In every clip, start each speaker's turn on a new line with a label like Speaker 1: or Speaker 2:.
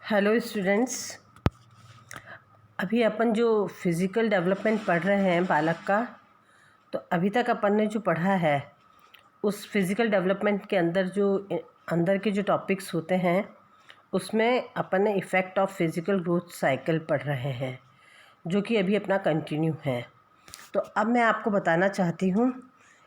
Speaker 1: Hello students. अभी अपन जो physical development पढ़ रहे हैं बालक का, तो अभी तक अपन ने जो पढ़ा है उस फिज़िकल डेवलपमेंट के अंदर के जो टॉपिक्स होते हैं उसमें अपन ने effect of physical growth cycle पढ़ रहे हैं, जो कि अभी अपना कंटिन्यू है। तो अब मैं आपको बताना चाहती हूँ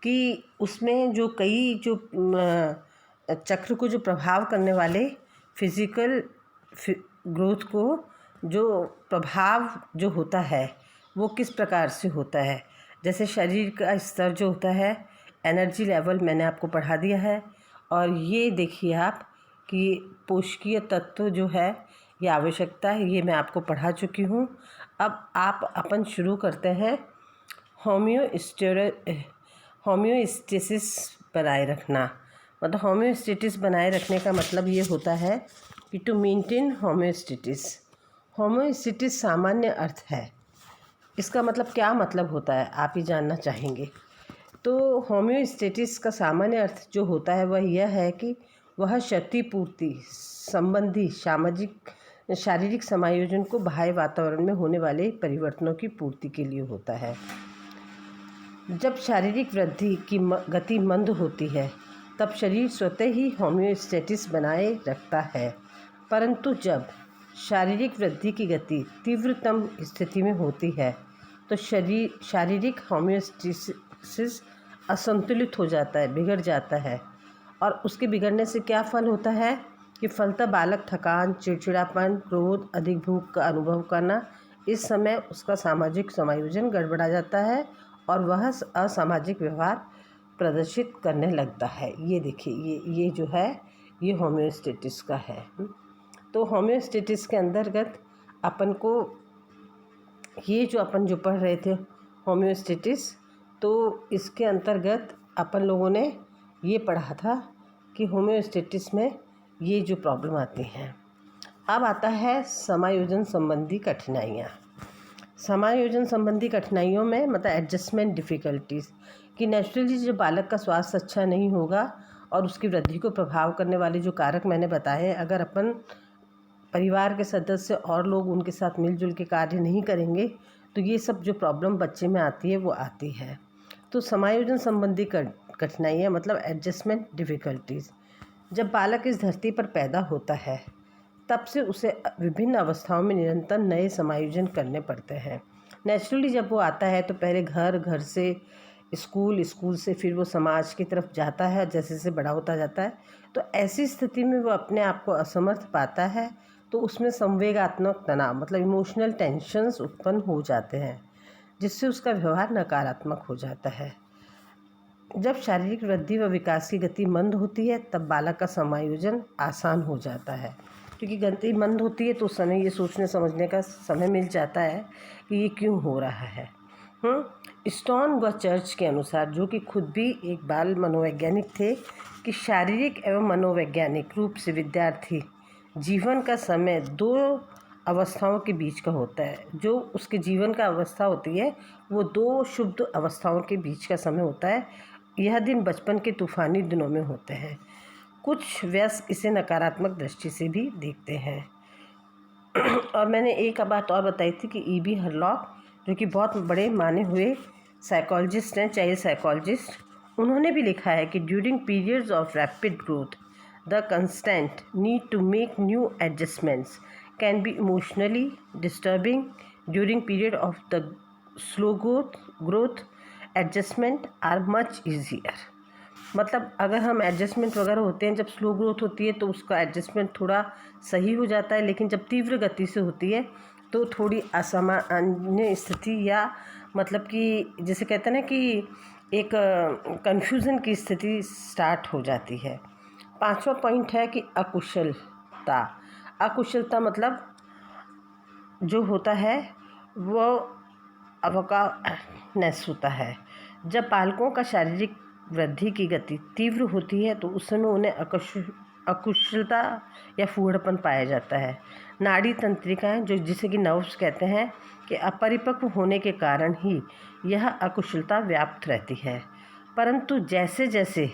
Speaker 1: कि उसमें जो कई जो चक्र को जो प्रभाव करने वाले फिज़िकल ग्रोथ को जो प्रभाव जो होता है वो किस प्रकार से होता है। जैसे शरीर का स्तर जो होता है, एनर्जी लेवल मैंने आपको पढ़ा दिया है। और ये देखिए आप कि पोषकीय तत्व जो है, ये आवश्यकता है, ये मैं आपको पढ़ा चुकी हूँ। अब अपन शुरू करते हैं होम्योस्टेसिस बनाए रखना। मतलब होम्योस्टेसिस बनाए रखने का मतलब ये होता है कि टू मेंटेन होम्योस्टेसिस। होम्योस्टेसिस सामान्य अर्थ है, इसका मतलब क्या मतलब होता है आप ही जानना चाहेंगे। तो होम्योस्टेसिस का सामान्य अर्थ जो होता है वह यह है कि वह क्षतिपूर्ति संबंधी शारीरिक समायोजन को बाह्य वातावरण में होने वाले परिवर्तनों की पूर्ति के लिए होता है। जब शारीरिक वृद्धि की गति मंद होती है तब शरीर स्वतः ही होम्योस्टेसिस बनाए रखता है, परंतु जब शारीरिक वृद्धि की गति तीव्रतम स्थिति में होती है तो शारीरिक होम्योस्टेसिस असंतुलित हो जाता है, बिगड़ जाता है। और उसके बिगड़ने से क्या फल होता है कि फलतः बालक थकान, चिड़चिड़ापन, क्रोध, अधिक भूख का अनुभव करना। इस समय उसका सामाजिक समायोजन गड़बड़ा जाता है और वह असामाजिक व्यवहार प्रदर्शित करने लगता है। ये देखिए, ये जो है ये होम्योस्टेसिस का है। तो होम्योस्टेसिस के अंतर्गत अपन को ये जो अपन जो पढ़ रहे थे होम्योस्टेसिस, तो इसके अंतर्गत अपन लोगों ने ये पढ़ा था कि होम्योस्टेसिस में ये जो प्रॉब्लम आती हैं। अब आता है समायोजन संबंधी कठिनाइयाँ। समायोजन संबंधी कठिनाइयों में मतलब एडजस्टमेंट डिफ़िकल्टीज़, कि नेचुरली जो बालक का स्वास्थ्य अच्छा नहीं होगा और उसकी वृद्धि को प्रभाव करने वाले जो कारक मैंने बताए हैं, अगर अपन परिवार के सदस्य और लोग उनके साथ मिलजुल के कार्य नहीं करेंगे तो ये सब जो प्रॉब्लम बच्चे में आती है वो आती है। तो समायोजन संबंधी कठिनाइयाँ मतलब एडजस्टमेंट डिफ़िकल्टीज़। जब बालक इस धरती पर पैदा होता है तब से उसे विभिन्न अवस्थाओं में निरंतर नए समायोजन करने पड़ते हैं। नेचुरली जब वो आता है तो पहले घर से स्कूल से फिर वो समाज की तरफ जाता है। जैसे जैसे बड़ा होता जाता है तो ऐसी स्थिति में वो अपने आप को असमर्थ पाता है, तो उसमें संवेगात्मक तनाव मतलब इमोशनल टेंशन्स उत्पन्न हो जाते हैं, जिससे उसका व्यवहार नकारात्मक हो जाता है। जब शारीरिक वृद्धि व विकास की गति मंद होती है तब बालक का समायोजन आसान हो जाता है, क्योंकि गति मंद होती है तो उस समय ये सोचने समझने का समय मिल जाता है कि ये क्यों हो रहा है। स्टोन व चर्च के अनुसार, जो कि खुद भी एक बाल मनोवैज्ञानिक थे, कि शारीरिक एवं मनोवैज्ञानिक रूप से विद्यार्थी जीवन का समय दो अवस्थाओं के बीच का होता है। जो उसके जीवन का अवस्था होती है वो दो शुद्ध अवस्थाओं के बीच का समय होता है। यह दिन बचपन के तूफानी दिनों में होते हैं। कुछ वयस्क इसे नकारात्मक दृष्टि से भी देखते हैं। और मैंने एक बात और बताई थी कि E.B. हरलॉक, जो कि बहुत बड़े माने हुए साइकोलॉजिस्ट हैं, चाइल्ड साइकोलॉजिस्ट, उन्होंने भी लिखा है कि during periods of rapid growth the constant need to make new adjustments can be emotionally disturbing. During period of the slow growth adjustment are much easier. मतलब अगर हम एडजस्टमेंट वगैरह होते हैं, जब स्लो ग्रोथ होती है तो उसका एडजस्टमेंट थोड़ा सही हो जाता है, लेकिन जब तीव्र गति से होती है तो थोड़ी असामान्य स्थिति या मतलब कि जिसे कहते हैं ना कि एक कन्फ्यूज़न की स्थिति स्टार्ट हो जाती है। 5वां पॉइंट है कि अकुशलता। अकुशलता मतलब जो होता है वो अवकानेस होता है। जब बालकों का शारीरिक वृद्धि की गति तीव्र होती है तो उस समय उन्हें अकुशलता या फूहड़पन पाया जाता है। नाड़ी तंत्रिकाएं, जो जिसे कि नर्व्स कहते हैं, कि अपरिपक्व होने के कारण ही यह अकुशलता व्याप्त रहती है। परंतु जैसे जैसे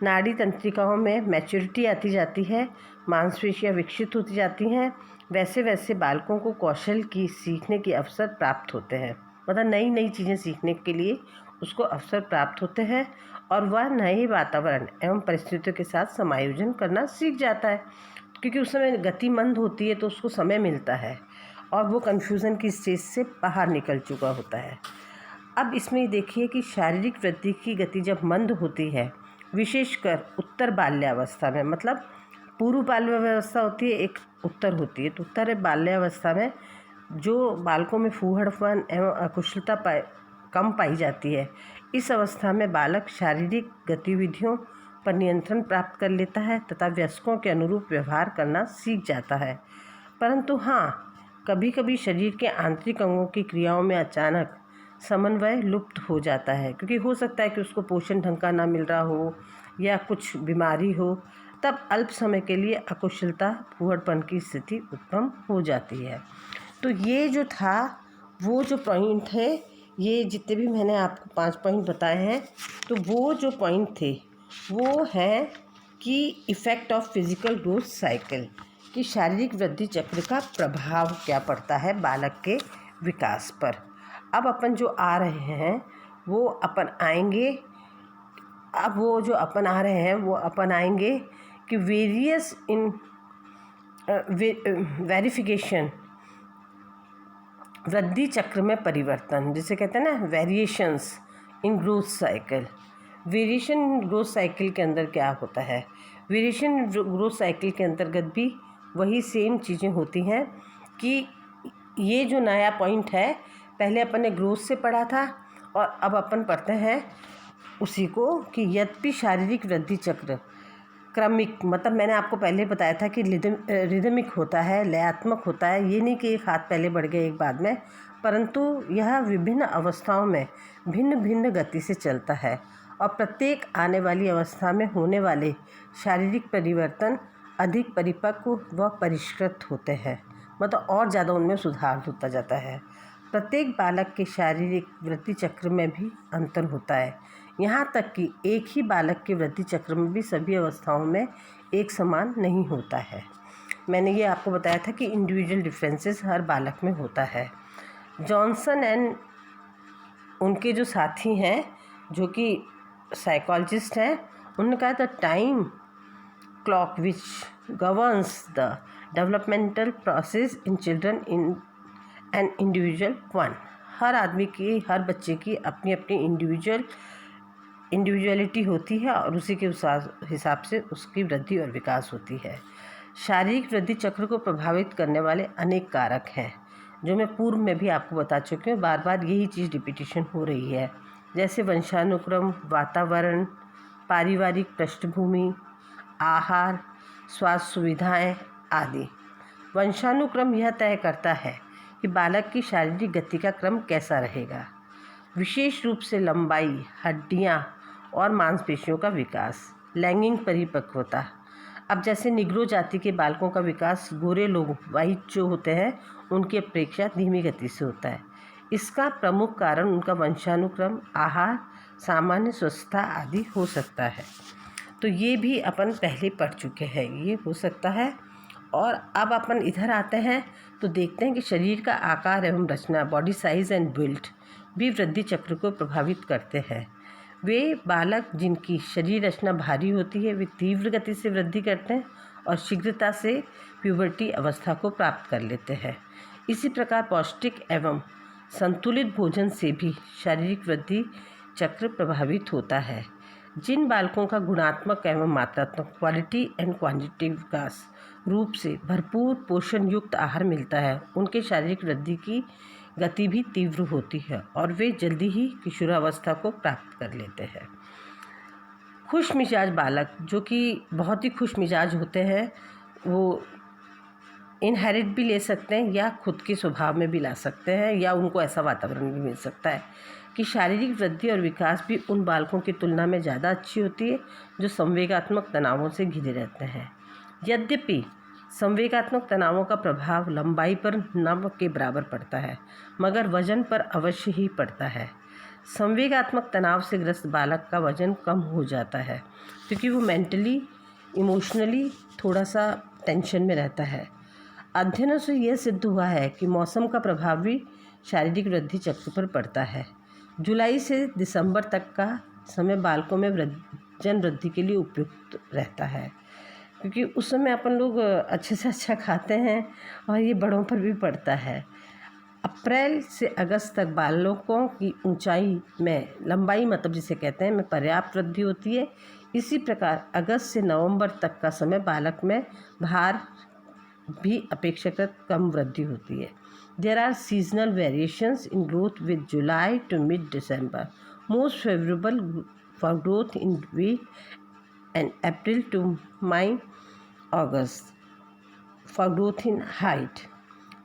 Speaker 1: नाड़ी तंत्रिकाओं में मैच्योरिटी आती जाती है, मांसपेशियाँ विकसित होती जाती हैं, वैसे वैसे बालकों को कौशल की सीखने के अवसर प्राप्त होते हैं। मतलब नई नई चीज़ें सीखने के लिए उसको अवसर प्राप्त होते हैं और वह नए वातावरण एवं परिस्थितियों के साथ समायोजन करना सीख जाता है, क्योंकि उस समय गति मंद होती है तो उसको समय मिलता है और वो कन्फ्यूज़न की स्टेज से बाहर निकल चुका होता है। अब इसमें देखिए कि शारीरिक वृद्धि की गति जब मंद होती है, विशेषकर उत्तर बाल्यावस्था में, मतलब पूर्व बाल्यावस्था होती है, एक उत्तर होती है, तो उत्तर बाल्यावस्था में जो बालकों में फूहड़पन एवं अकुशलता कम पाई जाती है, इस अवस्था में बालक शारीरिक गतिविधियों पर नियंत्रण प्राप्त कर लेता है तथा वयस्कों के अनुरूप व्यवहार करना सीख जाता है। परंतु हाँ, कभी कभी शरीर के आंतरिक अंगों की क्रियाओं में अचानक समन्वय लुप्त हो जाता है, क्योंकि हो सकता है कि उसको पोषण ढंग का ना मिल रहा हो या कुछ बीमारी हो, तब अल्प समय के लिए अकुशलता फूहड़पन की स्थिति उत्पन्न हो जाती है। तो ये जो था वो जो पॉइंट है, ये जितने भी मैंने आपको 5 पॉइंट बताए हैं, तो वो जो पॉइंट थे वो है कि effect of physical growth cycle, कि शारीरिक वृद्धि चक्र का प्रभाव क्या पड़ता है बालक के विकास पर। अब अपन जो आ रहे हैं वो अपन आएंगे, अब वो जो अपन आ रहे हैं वो अपन आएंगे कि वेरियस इन वेरिफिकेशन, वृद्धि चक्र में परिवर्तन, जिसे कहते हैं ना variations in growth cycle. Variation in growth cycle के अंदर क्या होता है, वेरिएशन ग्रोथ साइकिल के अंतर्गत भी वही सेम चीज़ें होती हैं कि ये जो नया पॉइंट है, पहले अपन ने ग्रोथ से पढ़ा था और अब अपन पढ़ते हैं उसी को कि यद्यपि शारीरिक वृद्धि चक्र क्रमिक, मतलब मैंने आपको पहले बताया था कि रिदमिक होता है, लयात्मक होता है, ये नहीं कि एक हाथ पहले बढ़ गया एक बाद में, परंतु यह विभिन्न अवस्थाओं में भिन्न भिन्न गति से चलता है और प्रत्येक आने वाली अवस्था में होने वाले शारीरिक परिवर्तन अधिक परिपक्व व परिष्कृत होते हैं, मतलब और ज़्यादा उनमें सुधार होता जाता है। प्रत्येक बालक के शारीरिक वृद्धि चक्र में भी अंतर होता है, यहाँ तक कि एक ही बालक के वृद्धि चक्र में भी सभी अवस्थाओं में एक समान नहीं होता है। मैंने ये आपको बताया था कि इंडिविजुअल डिफरेंसेस हर बालक में होता है। जॉनसन एंड उनके जो साथी हैं जो कि साइकोलॉजिस्ट हैं, उन्होंने कहा the time clock which governs the developmental process in children in an individual one. हर आदमी की, हर बच्चे की अपनी अपनी इंडिविजुअलिटी होती है और उसी के हिसाब से उसकी वृद्धि और विकास होती है। शारीरिक वृद्धि चक्र को प्रभावित करने वाले अनेक कारक हैं, जो मैं पूर्व में भी आपको बता चुकी हूँ, बार बार यही चीज़ रिपीटिशन हो रही है, जैसे वंशानुक्रम, वातावरण, पारिवारिक पृष्ठभूमि, आहार, स्वास्थ्य सुविधाएं आदि। वंशानुक्रम यह तय करता है कि बालक की शारीरिक गति का क्रम कैसा रहेगा, विशेष रूप से लंबाई, हड्डियां और मांसपेशियों का विकास। लैंगिक परिपक्वता, अब जैसे निग्रो जाति के बालकों का विकास गोरे लोग, वाइट जो होते हैं, उनकी अपेक्षा धीमी गति से होता है। इसका प्रमुख कारण उनका वंशानुक्रम, आहार, सामान्य स्वस्थता आदि हो सकता है। तो ये भी अपन पहले पढ़ चुके हैं, ये हो सकता है। और अब अपन इधर आते हैं तो देखते हैं कि शरीर का आकार एवं रचना, बॉडी साइज एंड बिल्ट भी वृद्धि चक्र को प्रभावित करते हैं। वे बालक जिनकी शरीर रचना भारी होती है, वे तीव्र गति से वृद्धि करते हैं और शीघ्रता से प्यूबर्टी अवस्था को प्राप्त कर लेते हैं। इसी प्रकार पौष्टिक एवं संतुलित भोजन से भी शारीरिक वृद्धि चक्र प्रभावित होता है। जिन बालकों का गुणात्मक एवं मात्रात्मक, क्वालिटी एंड क्वांटिटी विकास रूप से भरपूर पोषण युक्त आहार मिलता है, उनके शारीरिक वृद्धि की गति भी तीव्र होती है और वे जल्दी ही किशोरावस्था को प्राप्त कर लेते हैं। खुश मिजाज बालक, जो कि बहुत ही खुश मिजाज होते हैं, वो इनहेरिट भी ले सकते हैं या खुद के स्वभाव में भी ला सकते हैं, या उनको ऐसा वातावरण भी मिल सकता है कि शारीरिक वृद्धि और विकास भी उन बालकों की तुलना में ज़्यादा अच्छी होती है जो संवेगात्मक तनावों से घिरे रहते हैं। यद्यपि संवेगात्मक तनावों का प्रभाव लंबाई पर न के बराबर पड़ता है, मगर वजन पर अवश्य ही पड़ता है। संवेगात्मक तनाव से ग्रस्त बालक का वजन कम हो जाता है क्योंकि वो मेंटली इमोशनली थोड़ा सा टेंशन में रहता है। अध्ययनों से यह सिद्ध हुआ है कि मौसम का प्रभाव भी शारीरिक वृद्धि चक्र पर पड़ता है। जुलाई से दिसंबर तक का समय बालकों में वजन वृद्धि के लिए उपयुक्त रहता है क्योंकि उस समय अपन लोग अच्छे से अच्छा खाते हैं और ये बड़ों पर भी पड़ता है। अप्रैल से अगस्त तक बालकों की ऊंचाई में लंबाई मतलब जिसे कहते हैं में पर्याप्त वृद्धि होती है। इसी प्रकार अगस्त से नवंबर तक का समय बालक में भार भी अपेक्षाकृत कम वृद्धि होती है। There are seasonal variations in growth with July to mid December, most favourable for growth in weight and April to May August for growth in height.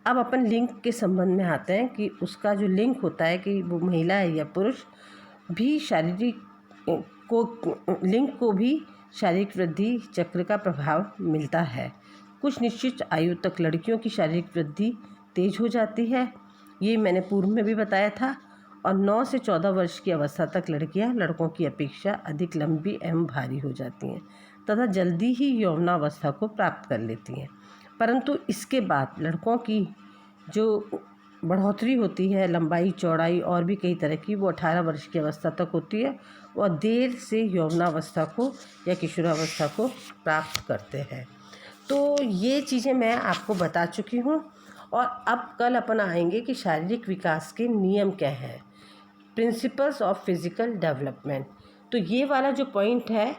Speaker 1: अब अपन लिंग के संबंध में आते हैं कि उसका जो लिंग होता है कि वो महिला है या पुरुष भी शारीरिक लिंग को भी शारीरिक वृद्धि चक्र का प्रभाव मिलता है। कुछ निश्चित आयु तक लड़कियों की शारीरिक वृद्धि तेज हो जाती है, ये मैंने पूर्व में भी बताया था। और 9 से 14 वर्ष की अवस्था तक लड़कियां लड़कों की अपेक्षा अधिक लंबी एवं भारी हो जाती हैं तथा जल्दी ही यौवनावस्था को प्राप्त कर लेती हैं। परंतु इसके बाद लड़कों की जो बढ़ोतरी होती है लंबाई चौड़ाई और भी कई तरह की, वो 18 वर्ष की अवस्था तक होती है और देर से यौवनावस्था को या किशोरावस्था को प्राप्त करते हैं। तो ये चीज़ें मैं आपको बता चुकी हूँ और अब कल अपन आएंगे कि शारीरिक विकास के नियम क्या हैं, प्रिंसिपल्स ऑफ फिज़िकल डेवलपमेंट। तो ये वाला जो पॉइंट है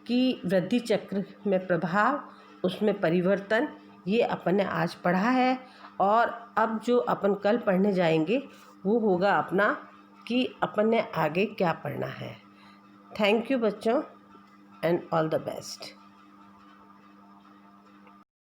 Speaker 1: कि वृद्धि चक्र में प्रभाव, उसमें परिवर्तन, ये अपन ने आज पढ़ा है। और अब जो अपन कल पढ़ने जाएंगे वो होगा अपना कि अपन ने आगे क्या पढ़ना है। थैंक यू बच्चों एंड ऑल द बेस्ट।